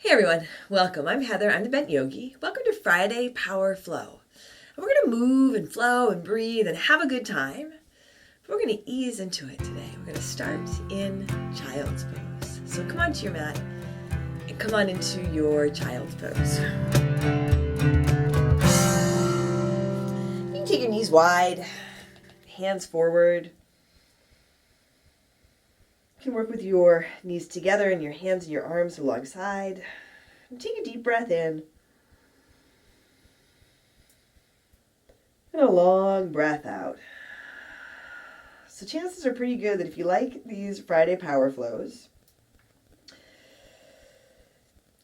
Hey everyone, welcome. I'm Heather. I'm the Bent Yogi. Welcome to Friday Power Flow. And we're going to move and flow and breathe and have a good time. But we're going to ease into it today. We're going to start in child's pose. So come onto your mat and come on into your child's pose. You can take your knees wide, hands forward. You can work with your knees together and your hands and your arms alongside. And take a deep breath in. And a long breath out. So chances are pretty good that if you like these Friday power flows,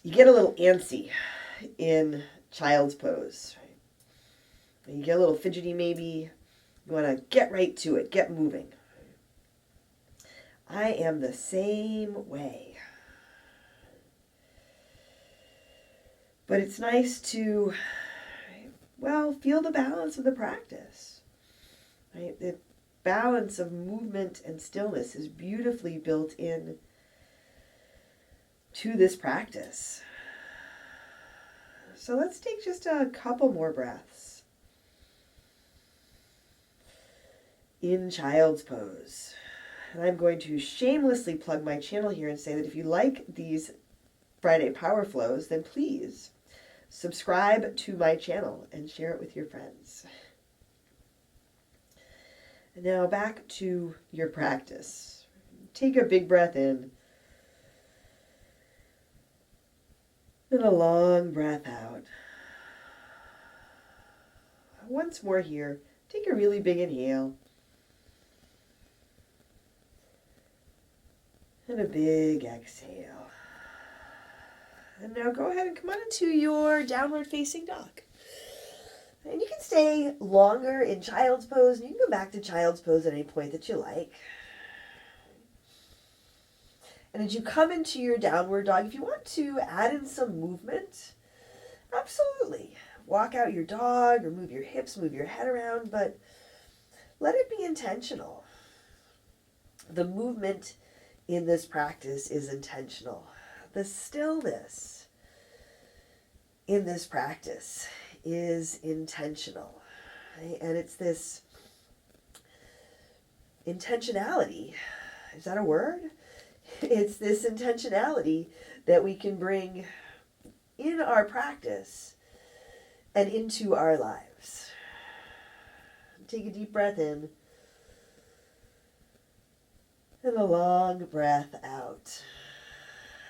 you get a little antsy in child's pose. Right? You get a little fidgety maybe. You want to get right to it, get moving. I am the same way. But it's nice to, feel the balance of the practice. Right? The balance of movement and stillness is beautifully built in to this practice. So let's take just a couple more breaths. In child's pose. And I'm going to shamelessly plug my channel here and say that if you like these Friday Power Flows, then please subscribe to my channel and share it with your friends. And now back to your practice. Take a big breath in. And a long breath out. Once more here, take a really big inhale. And a big exhale. And now go ahead and come on into your downward facing dog. And you can stay longer in child's pose, and you can go back to child's pose at any point that you like. And as you come into your downward dog, if you want to add in some movement, absolutely. Walk out your dog or move your hips, move your head around, but let it be intentional. The movement in this practice is intentional. The stillness in this practice is intentional. Right? And it's this intentionality. Is that a word? It's this intentionality that we can bring in our practice and into our lives. Take a deep breath in. And a long breath out.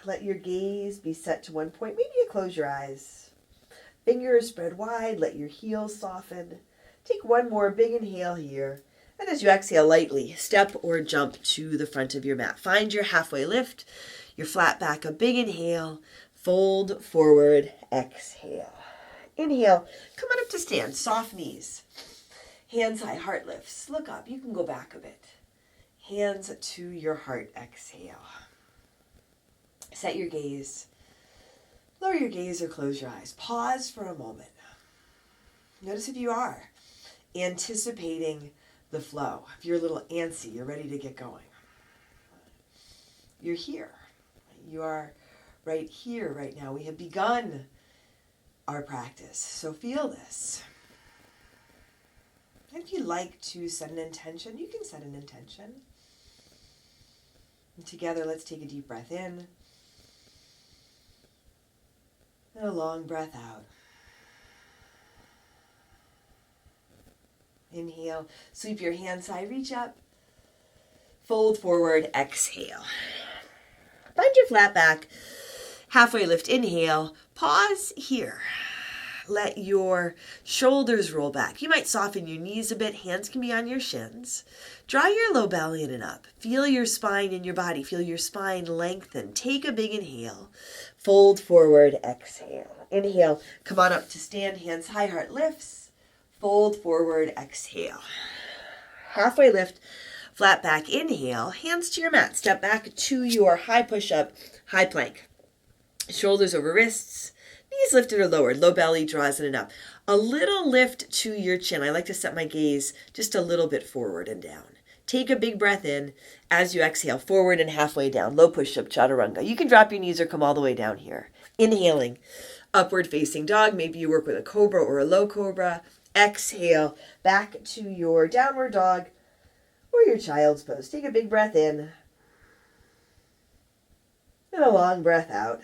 Let your gaze be set to one point. Maybe you close your eyes. Fingers spread wide. Let your heels soften. Take one more big inhale here. And as you exhale lightly, step or jump to the front of your mat. Find your halfway lift, your flat back. A big inhale. Fold forward. Exhale. Inhale. Come on up to stand. Soft knees. Hands high. Heart lifts. Look up. You can go back a bit. Hands to your heart, exhale. Set your gaze. Lower your gaze or close your eyes. Pause for a moment. Notice if you are anticipating the flow. If you're a little antsy, you're ready to get going. You're here. You are right here, right now. We have begun our practice. So feel this. And if you'd like to set an intention, you can set an intention. And together, let's take a deep breath in. And a long breath out. Inhale. Sweep your hands high. Reach up. Fold forward. Exhale. Find your flat back. Halfway lift. Inhale. Pause here. Let your shoulders roll back. You might soften your knees a bit. Hands can be on your shins. Draw your low belly in and up. Feel your spine in your body. Feel your spine lengthen. Take a big inhale. Fold forward. Exhale. Inhale. Come on up to stand. Hands high. Heart lifts. Fold forward. Exhale. Halfway lift. Flat back. Inhale. Hands to your mat. Step back to your high push-up. High plank. Shoulders over wrists. Knees lifted or lowered. Low belly draws in and up. A little lift to your chin. I like to set my gaze just a little bit forward and down. Take a big breath in as you exhale, forward and halfway down. Low push-up, chaturanga. You can drop your knees or come all the way down here. Inhaling, upward facing dog. Maybe you work with a cobra or a low cobra. Exhale, back to your downward dog or your child's pose. Take a big breath in and a long breath out.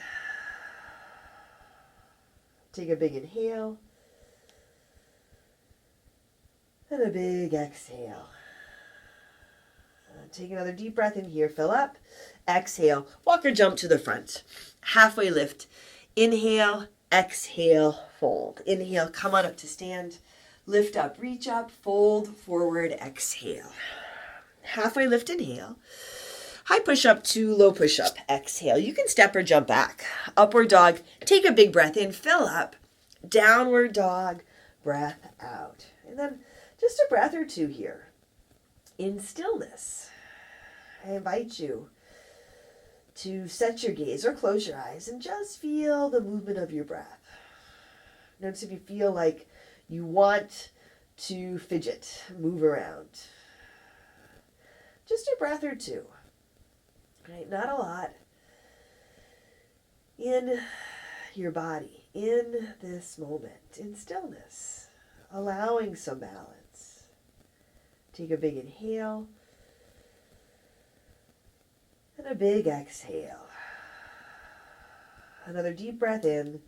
Take a big inhale and a big exhale. Take another deep breath in here. Fill up. Exhale. Walk or jump to the front. Halfway lift. Inhale. Exhale. Fold. Inhale. Come on up to stand. Lift up. Reach up. Fold. Forward. Exhale. Halfway lift. Inhale. High push up to low push up. Exhale. You can step or jump back. Upward dog. Take a big breath in. Fill up. Downward dog. Breath out. And then just a breath or two here. In stillness. I invite you to set your gaze or close your eyes and just feel the movement of your breath. Notice if you feel like you want to fidget, move around. Just a breath or two. Right? Not a lot. In your body, in this moment, in stillness, allowing some balance. Take a big inhale. And a big exhale. Another deep breath in.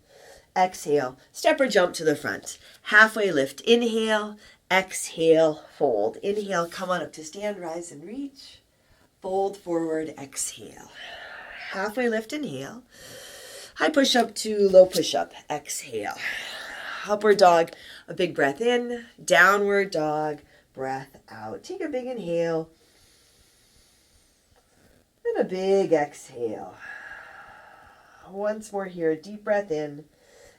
Exhale. Step or jump to the front. Halfway lift. Inhale. Exhale. Fold. Inhale. Come on up to stand. Rise and reach. Fold forward. Exhale. Halfway lift. Inhale. High push up to low push up. Exhale. Upward dog. A big breath in. Downward dog. Breath out. Take a big inhale. And a big exhale. Once more here, deep breath in.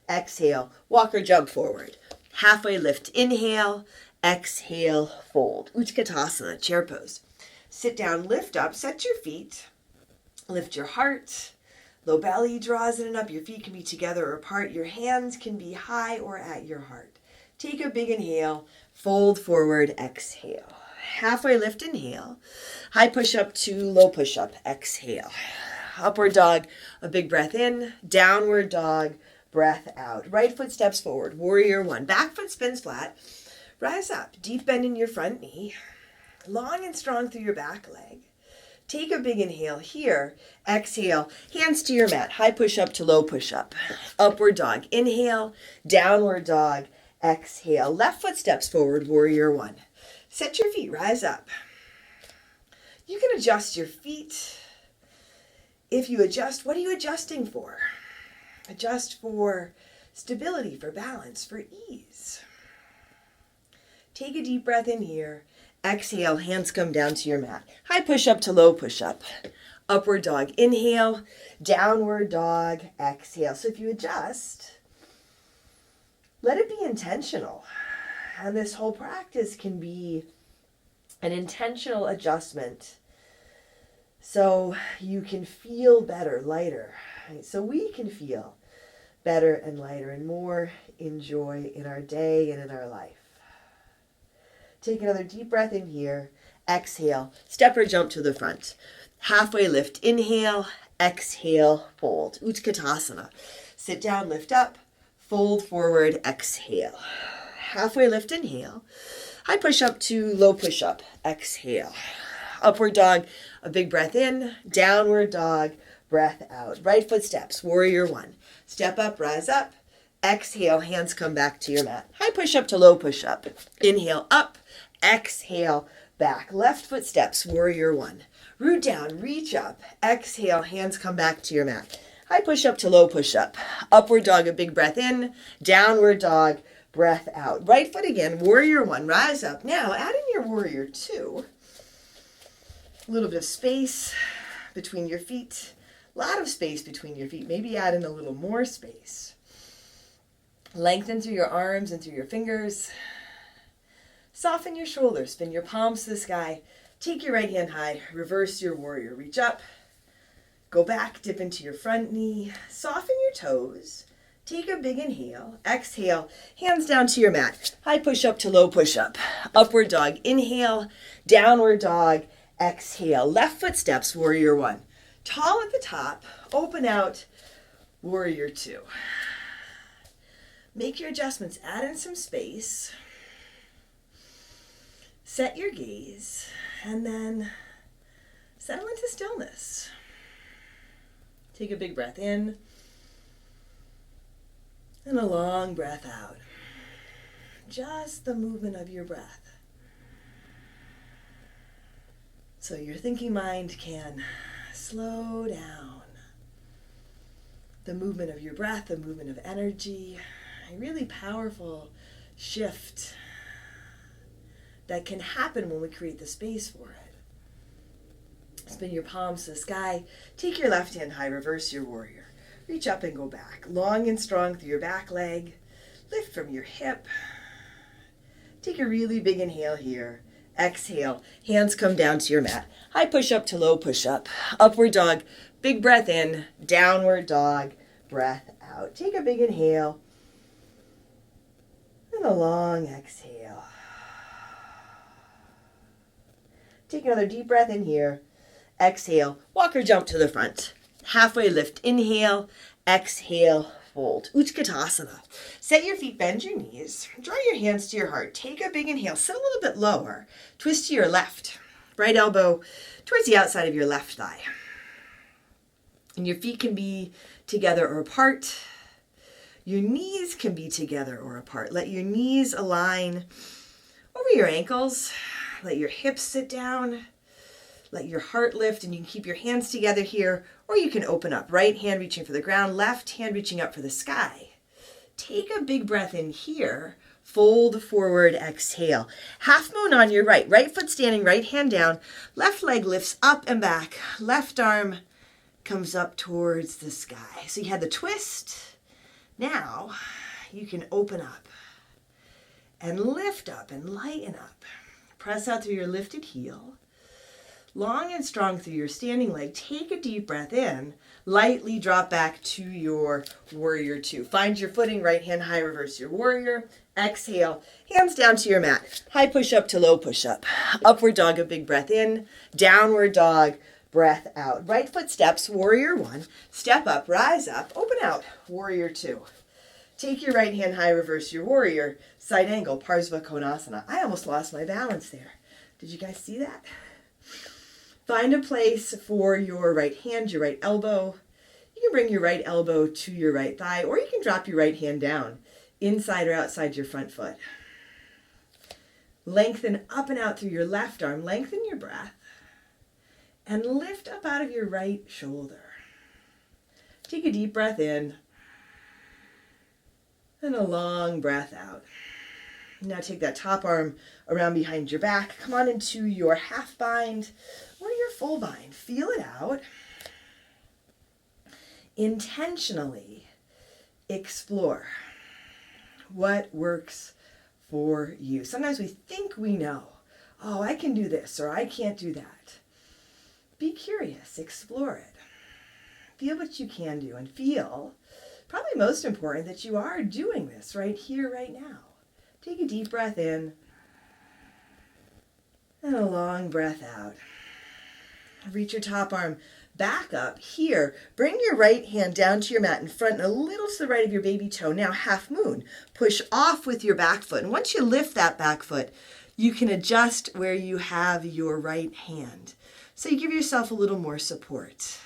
Exhale. Walk or jump forward. Halfway lift. Inhale. Exhale. Fold. Utkatasana, chair pose. Sit down, lift up, set your feet. Lift your heart. Low belly draws in and up. Your feet can be together or apart. Your hands can be high or at your heart. Take a big inhale. Fold forward. Exhale. Halfway lift, inhale. High push up to low push up. Exhale. Upward dog, a big breath in. Downward dog, breath out. Right foot steps forward. Warrior one. Back foot spins flat. Rise up. Deep bend in your front knee. Long and strong through your back leg. Take a big inhale here. Exhale. Hands to your mat. High push up to low push up. Upward dog. Inhale. Downward dog. Exhale. Left foot steps forward. Warrior one. Set your feet, rise up. You can adjust your feet. If you adjust, what are you adjusting for? Adjust for stability, for balance, for ease. Take a deep breath in here. Exhale, hands come down to your mat. High push up to low push up. Upward dog, inhale. Downward dog, exhale. So if you adjust, let it be intentional. And this whole practice can be an intentional adjustment so you can feel better, lighter. Right? So we can feel better and lighter and more in joy in our day and in our life. Take another deep breath in here. Exhale. Step or jump to the front. Halfway lift. Inhale. Exhale. Fold. Utkatasana. Sit down. Lift up. Fold forward. Exhale. Halfway lift, inhale. High push up to low push up. Exhale. Upward dog, a big breath in. Downward dog, breath out. Right foot steps, warrior one. Step up, rise up. Exhale, hands come back to your mat. High push up to low push up. Inhale, up. Exhale, back. Left foot steps, warrior one. Root down, reach up. Exhale, hands come back to your mat. High push up to low push up. Upward dog, a big breath in. Downward dog, breath out. Right foot again, warrior one, rise up. Now add in your warrior two. A little bit of space between your feet. A lot of space between your feet. Maybe add in a little more space. Lengthen through your arms and through your fingers. Soften your shoulders. Spin your palms to the sky. Take your right hand high. Reverse your warrior. Reach up. Go back. Dip into your front knee. Soften your toes. Take a big inhale. Exhale. Hands down to your mat. High push-up to low push-up. Upward dog. Inhale. Downward dog. Exhale. Left foot steps. Warrior one. Tall at the top. Open out. Warrior two. Make your adjustments. Add in some space. Set your gaze. And then settle into stillness. Take a big breath in. And a long breath out. Just the movement of your breath. So your thinking mind can slow down. The movement of your breath, the movement of energy, a really powerful shift that can happen when we create the space for it. Spin your palms to the sky. Take your left hand high, reverse your warrior. Reach up and go back. Long and strong through your back leg. Lift from your hip. Take a really big inhale here. Exhale. Hands come down to your mat. High push-up to low push-up. Upward dog. Big breath in. Downward dog. Breath out. Take a big inhale. And a long exhale. Take another deep breath in here. Exhale. Walk or jump to the front. Halfway lift, inhale, exhale, fold. Utkatasana. Set your feet, bend your knees, draw your hands to your heart. Take a big inhale, sit a little bit lower. Twist to your left, right elbow towards the outside of your left thigh. And your feet can be together or apart. Your knees can be together or apart. Let your knees align over your ankles. Let your hips sit down. Let your heart lift, and you can keep your hands together here, or you can open up. Right hand reaching for the ground, left hand reaching up for the sky. Take a big breath in here. Fold forward, exhale. Half moon on your right. Right foot standing, right hand down. Left leg lifts up and back. Left arm comes up towards the sky. So you had the twist. Now you can open up and lift up and lighten up. Press out through your lifted heel. Long and strong through your standing leg. Take a deep breath in. Lightly drop back to your warrior two. Find your footing, right hand high, reverse your warrior. Exhale, hands down to your mat. High push-up to low push-up. Upward dog, a big breath in. Downward dog, breath out. Right foot steps, warrior one. Step up, rise up, open out, warrior two. Take your right hand high, reverse your warrior. Side angle, Parsva Konasana. I almost lost my balance there. Did you guys see that? Find a place for your right hand, your right elbow. You can bring your right elbow to your right thigh, or you can drop your right hand down, inside or outside your front foot. Lengthen up and out through your left arm. Lengthen your breath. And lift up out of your right shoulder. Take a deep breath in. And a long breath out. Now take that top arm around behind your back. Come on into your half bind or your full bind. Feel it out. Intentionally explore what works for you. Sometimes we think we know. Oh, I can do this or I can't do that. Be curious. Explore it. Feel what you can do and feel, probably most important, that you are doing this right here, right now. Take a deep breath in and a long breath out. Reach your top arm back up here. Bring your right hand down to your mat in front and a little to the right of your baby toe. Now half moon. Push off with your back foot. And once you lift that back foot, you can adjust where you have your right hand. So you give yourself a little more support.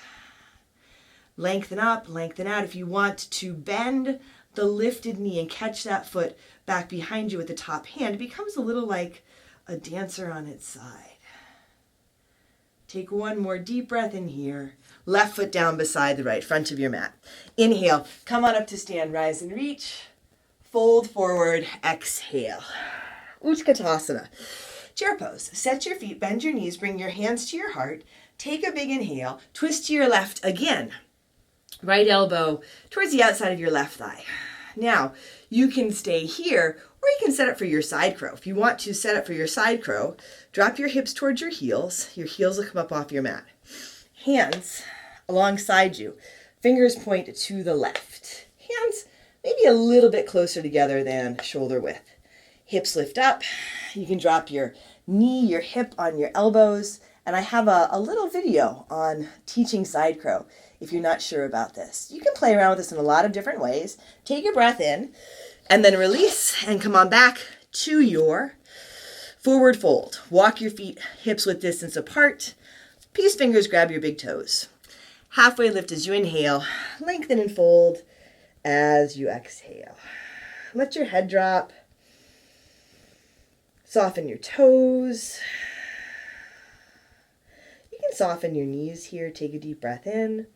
Lengthen up, lengthen out. If you want to bend the lifted knee and catch that foot back behind you with the top hand, it becomes a little like a dancer on its side. Take one more deep breath in here. Left foot down beside the right, front of your mat. Inhale, come on up to stand, rise and reach. Fold forward, exhale. Utkatasana. Chair pose. Set your feet, bend your knees, bring your hands to your heart. Take a big inhale, twist to your left again. Right elbow towards the outside of your left thigh. Now, you can stay here, or you can set up for your side crow. If you want to set up for your side crow, drop your hips towards your heels. Your heels will come up off your mat. Hands alongside you. Fingers point to the left. Hands maybe a little bit closer together than shoulder width. Hips lift up. You can drop your knee, your hip on your elbows. And I have a little video on teaching side crow if you're not sure about this. You can play around with this in a lot of different ways. Take your breath in and then release and come on back to your forward fold. Walk your feet hips width distance apart. Peace fingers grab your big toes. Halfway lift as you inhale. Lengthen and fold as you exhale. Let your head drop. Soften your toes. You can soften your knees here. Take a deep breath in.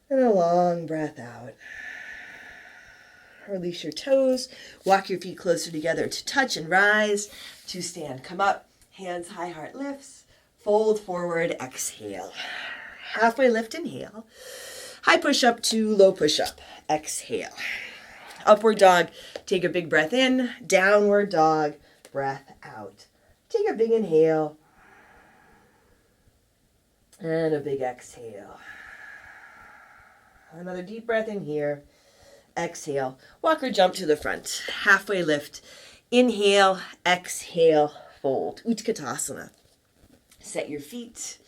And a long breath out. Release your toes. Walk your feet closer together to touch and rise. To stand. Come up. Hands high, heart lifts. Fold forward. Exhale. Halfway lift. Inhale. High push up to low push up. Exhale. Upward dog. Take a big breath in. Downward dog. Breath out. Take a big inhale. And a big exhale. Another deep breath in here. Exhale. Walk or jump to the front. Halfway lift. Inhale. Exhale. Fold. Utkatasana. Set your feet.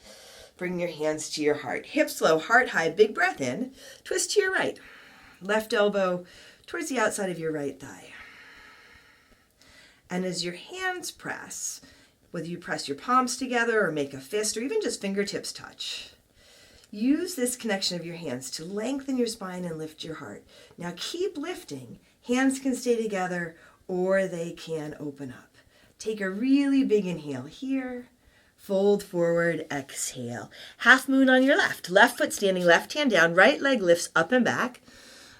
Bring your hands to your heart. Hips low, heart high. Big breath in. Twist to your right. Left elbow towards the outside of your right thigh. And as your hands press, whether you press your palms together or make a fist or even just fingertips touch, use this connection of your hands to lengthen your spine and lift your heart. Now keep lifting. Hands can stay together or they can open up. Take a really big inhale here. Fold forward, exhale. Half moon on your left. Left foot standing, left hand down. Right leg lifts up and back.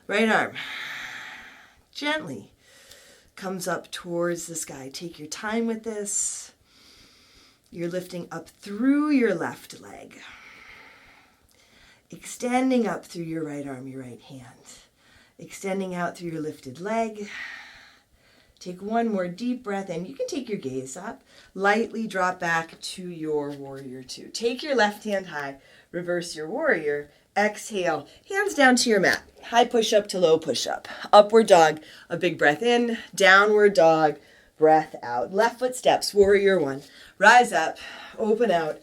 Right arm gently comes up towards the sky. Take your time with this. You're lifting up through your left leg. Extending up through your right arm, your right hand. Extending out through your lifted leg. Take one more deep breath in. You can take your gaze up. Lightly drop back to your warrior two. Take your left hand high. Reverse your warrior. Exhale. Hands down to your mat. High push up to low push up. Upward dog. A big breath in. Downward dog. Breath out. Left foot steps. Warrior one. Rise up. Open out.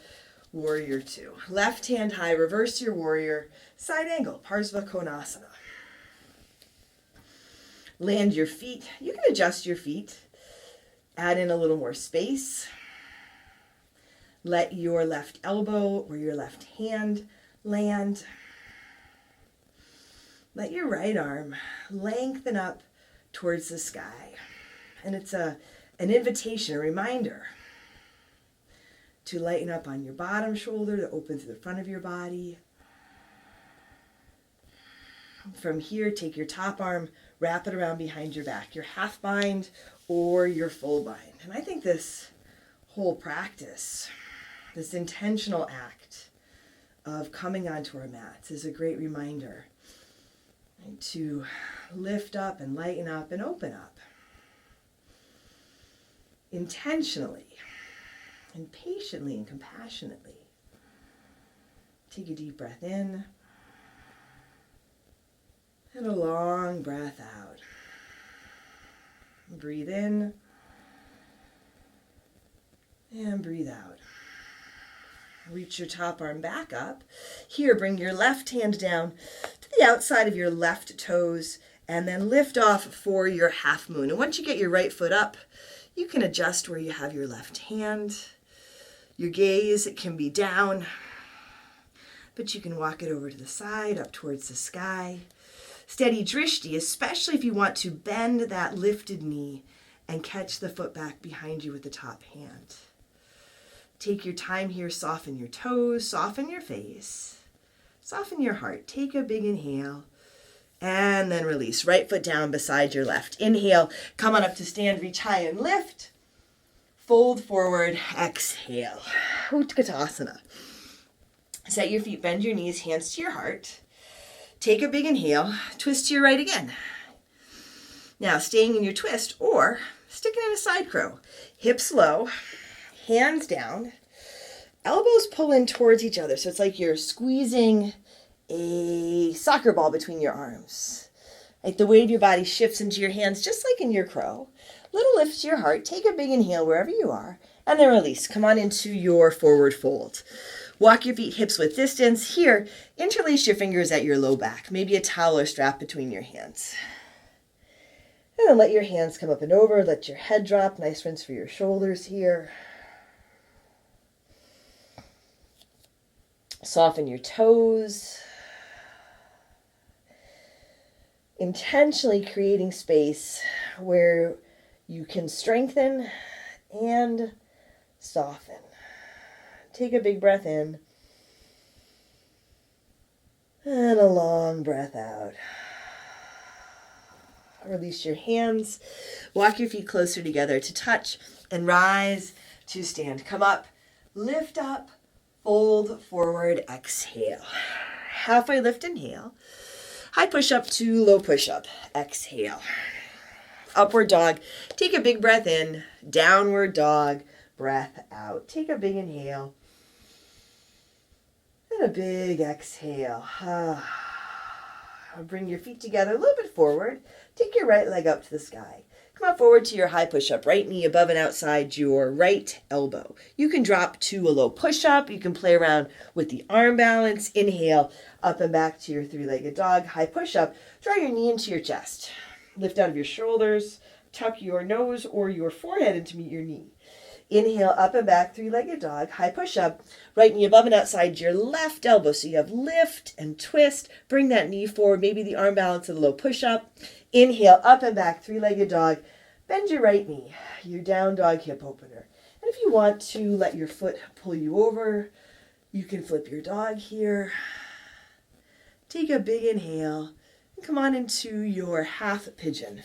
Warrior two. Left hand high. Reverse your warrior. Side angle. Parsva Konasana. Land your feet. You can adjust your feet. Add in a little more space. Let your left elbow or your left hand land. Let your right arm lengthen up towards the sky. And it's an invitation, a reminder to lighten up on your bottom shoulder, to open to the front of your body. From here, take your top arm, wrap it around behind your back, your half bind or your full bind. And I think this whole practice, this intentional act of coming onto our mats is a great reminder to lift up and lighten up and open up intentionally and patiently and compassionately. Take a deep breath in. And a long breath out. Breathe in. And breathe out. Reach your top arm back up. Here, bring your left hand down to the outside of your left toes and then lift off for your half moon. And once you get your right foot up, you can adjust where you have your left hand. Your gaze, it can be down, but you can walk it over to the side, up towards the sky. Steady drishti, especially if you want to bend that lifted knee and catch the foot back behind you with the top hand. Take your time here, soften your toes, soften your face, soften your heart. Take a big inhale and then release. Right foot down beside your left. Inhale, come on up to stand, reach high and lift. Fold forward, exhale. Utkatasana. Set your feet, bend your knees, hands to your heart. Take a big inhale, twist to your right again. Now, staying in your twist or sticking in a side crow. Hips low, hands down, elbows pull in towards each other. So it's like you're squeezing a soccer ball between your arms. Like the weight of your body shifts into your hands, just like in your crow. Little lift to your heart. Take a big inhale wherever you are, and then release. Come on into your forward fold. Walk your feet hips width distance. Here, interlace your fingers at your low back. Maybe a towel or strap between your hands. And then let your hands come up and over. Let your head drop. Nice rinse for your shoulders here. Soften your toes. Intentionally creating space where you can strengthen and soften. Take a big breath in and a long breath out. Release your hands. Walk your feet closer together to touch and rise to stand. Come up, lift up, fold forward, exhale. Halfway lift, inhale. High push-up to low push-up. Exhale. Upward dog. Take a big breath in. Downward dog. Breath out. Take a big inhale. And a big exhale. Bring your feet together a little bit forward. Take your right leg up to the sky. Come on forward to your high push-up. Right knee above and outside your right elbow. You can drop to a low push-up. You can play around with the arm balance. Inhale, up and back to your three-legged dog. High push-up. Draw your knee into your chest. Lift out of your shoulders. Tuck your nose or your forehead in to meet your knee. Inhale, up and back, three-legged dog. High push-up. Right knee above and outside your left elbow. So you have lift and twist. Bring that knee forward. Maybe the arm balance of the low push-up. Inhale, up and back, three-legged dog. Bend your right knee, your down dog hip opener. And if you want to let your foot pull you over, you can flip your dog here. Take a big inhale and come on into your half pigeon.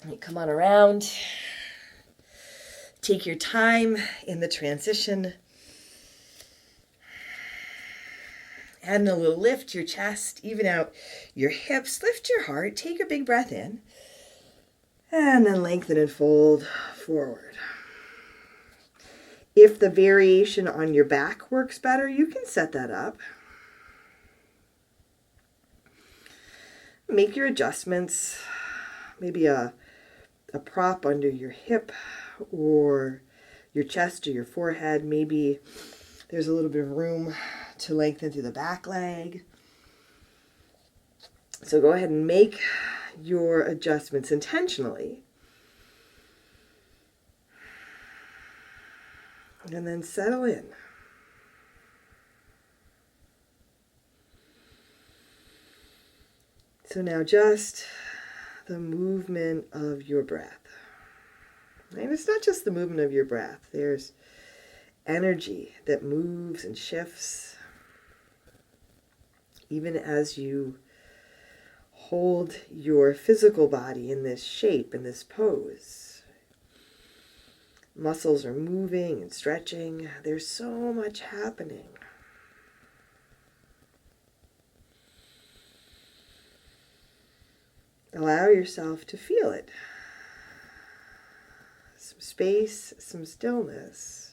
And come on around. Take your time in the transition. Add a little lift to your chest, even out your hips, lift your heart, take a big breath in, and then lengthen and fold forward. If the variation on your back works better, you can set that up. Make your adjustments, maybe a prop under your hip or your chest or your forehead. Maybe there's a little bit of room to lengthen through the back leg. So go ahead and make your adjustments intentionally. And then settle in. So now just the movement of your breath. And it's not just the movement of your breath. There's energy that moves and shifts. Even as you hold your physical body in this shape, in this pose. Muscles are moving and stretching. There's so much happening. Allow yourself to feel it. Some space, some stillness.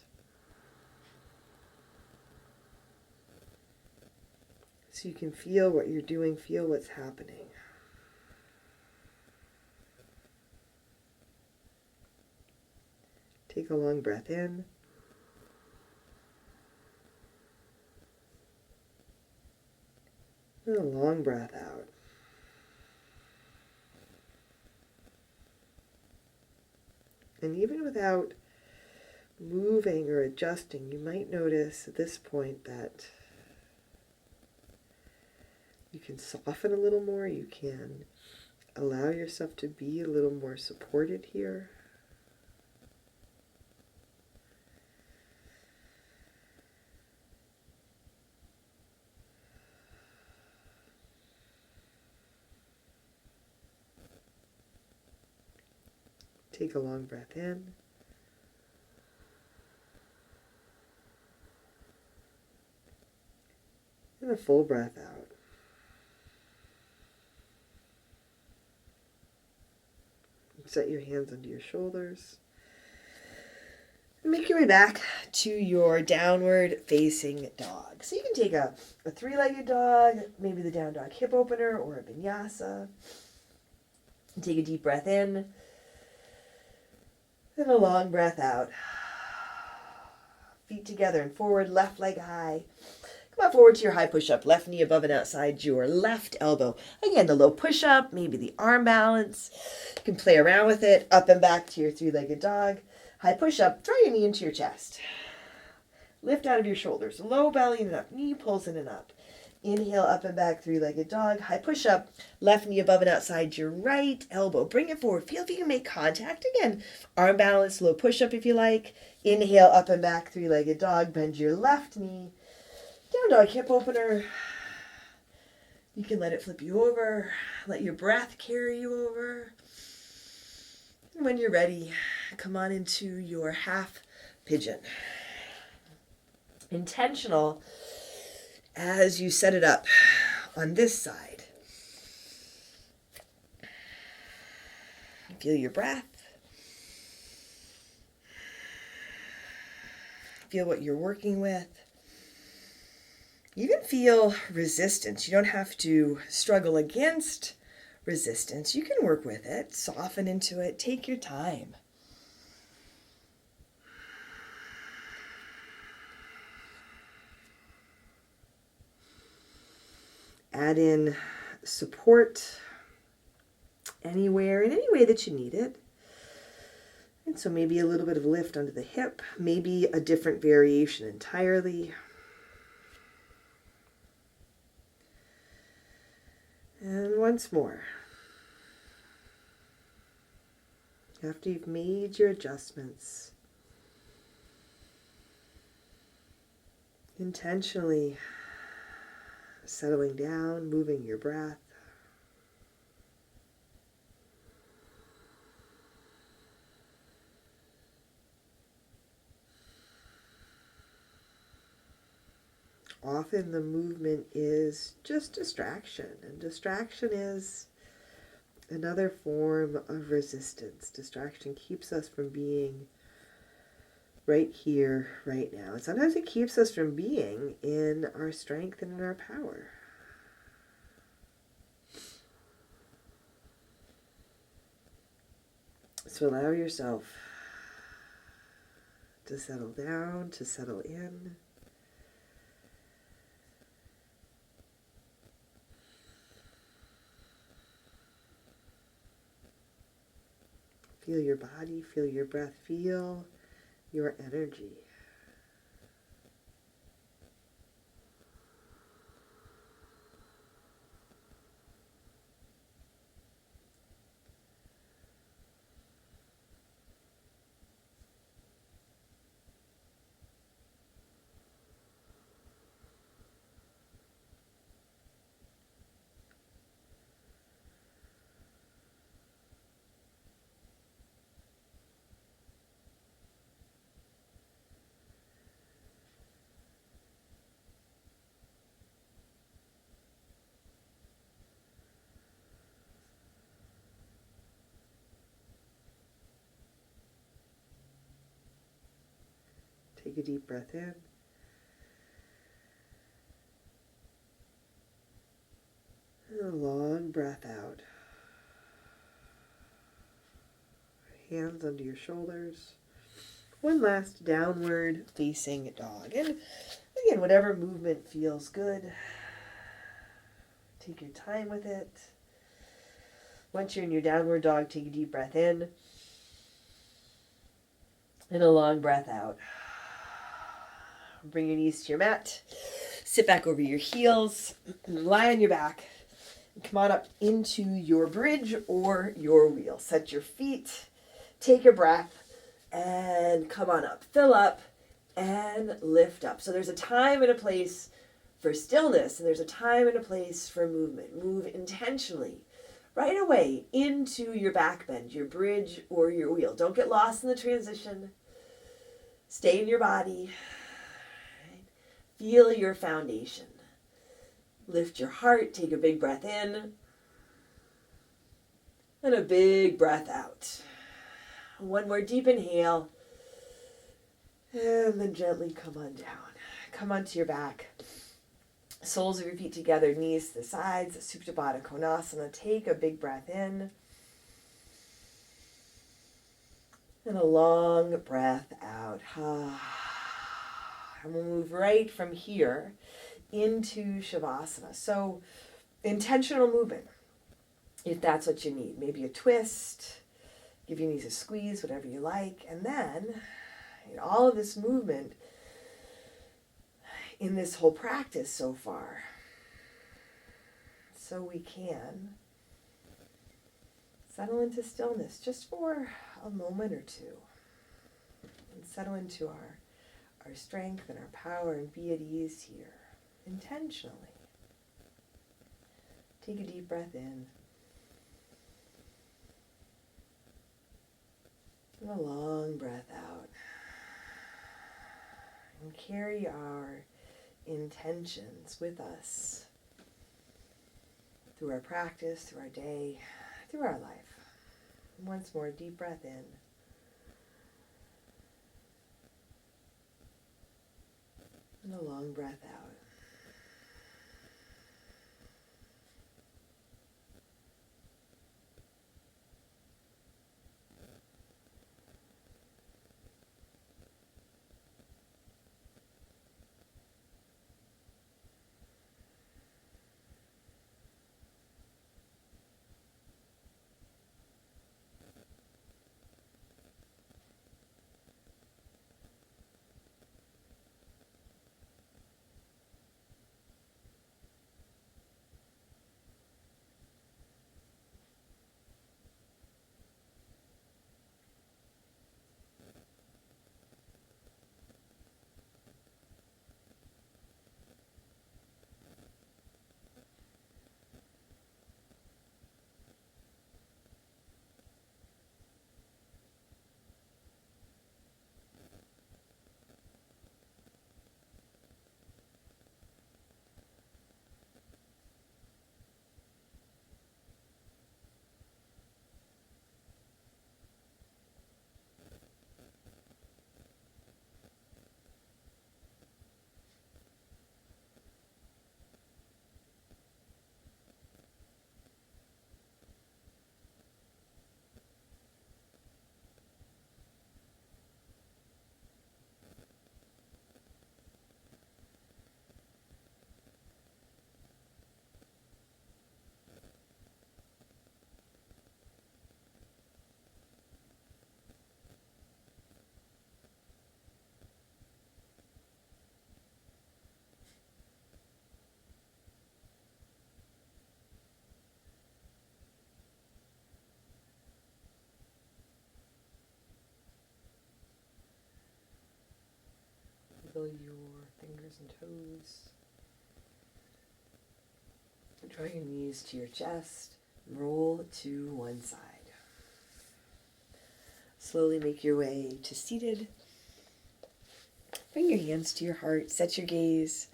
So you can feel what you're doing, feel what's happening. Take a long breath in. And a long breath out. And even without moving or adjusting, you might notice at this point that you can soften a little more. You can allow yourself to be a little more supported here. Take a long breath in. And a full breath out. Set your hands under your shoulders. Make your way back to your downward facing dog. So you can take a three-legged dog, maybe the down dog hip opener or a vinyasa. Take a deep breath in and a long breath out. Feet together and forward, left leg high. Come on forward to your high push-up. Left knee above and outside your left elbow. Again, the low push-up, maybe the arm balance. You can play around with it. Up and back to your three-legged dog. High push-up. Throw your knee into your chest. Lift out of your shoulders. Low belly and up. Knee pulls in and up. Inhale, up and back, three-legged dog. High push-up. Left knee above and outside your right elbow. Bring it forward. Feel if you can make contact. Again, arm balance, low push-up if you like. Inhale, up and back, three-legged dog. Bend your left knee. Down dog hip opener. You can let it flip you over. Let your breath carry you over. And when you're ready, come on into your half pigeon. Intentional as you set it up on this side. Feel your breath. Feel what you're working with. Even feel resistance. You don't have to struggle against resistance. You can work with it, soften into it, take your time. Add in support anywhere, in any way that you need it. And so maybe a little bit of lift under the hip, maybe a different variation entirely. And once more. After you've made your adjustments, intentionally settling down, moving your breath. Often the movement is just distraction, and distraction is another form of resistance. Distraction keeps us from being right here, right now. And sometimes it keeps us from being in our strength and in our power. So allow yourself to settle down, to settle in. Feel your body, feel your breath, feel your energy. Take a deep breath in. And a long breath out. Hands under your shoulders. One last downward facing dog. And again, whatever movement feels good. Take your time with it. Once you're in your downward dog, take a deep breath in. And a long breath out. Bring your knees to your mat. Sit back over your heels. Lie on your back. And come on up into your bridge or your wheel. Set your feet. Take a breath. And come on up. Fill up. And lift up. So there's a time and a place for stillness. And there's a time and a place for movement. Move intentionally. Right away into your back bend, your bridge or your wheel. Don't get lost in the transition. Stay in your body. Feel your foundation. Lift your heart. Take a big breath in. And a big breath out. One more deep inhale. And then gently come on down. Come onto your back. Soles of your feet together, knees to the sides, Supta Baddha Konasana. Take a big breath in. And a long breath out. And we'll move right from here into Shavasana. So intentional movement, if that's what you need. Maybe a twist, give your knees a squeeze, whatever you like. And then all of this movement in this whole practice so far, so we can settle into stillness just for a moment or two and settle into our strength and our power and be at ease here intentionally. Take a deep breath in and a long breath out, and carry our intentions with us through our practice, through our day, through our life. And once more, deep breath in. And a long breath out. Wiggle your fingers and toes. Draw your knees to your chest. Roll to one side. Slowly make your way to seated. Bring your hands to your heart. Set your gaze.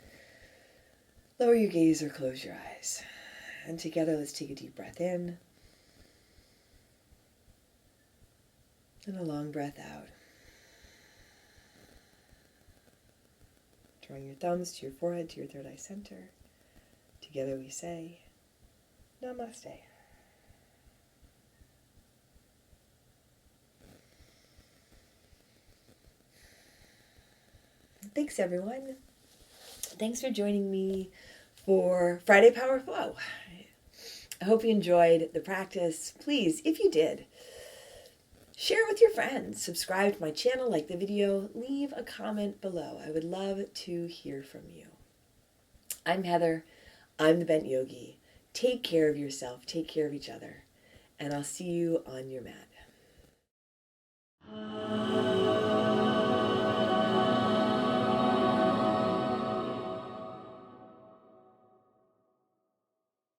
Lower your gaze or close your eyes. And together, let's take a deep breath in. And a long breath out. Drawing your thumbs to your forehead, to your third eye center. Together we say, Namaste. Thanks, everyone. Thanks for joining me for Friday Power Flow. I hope you enjoyed the practice. Please, if you did, share it with your friends. Subscribe to my channel, like the video, leave a comment below. I would love to hear from you. I'm Heather. I'm the Bent Yogi. Take care of yourself. Take care of each other. And I'll see you on your mat.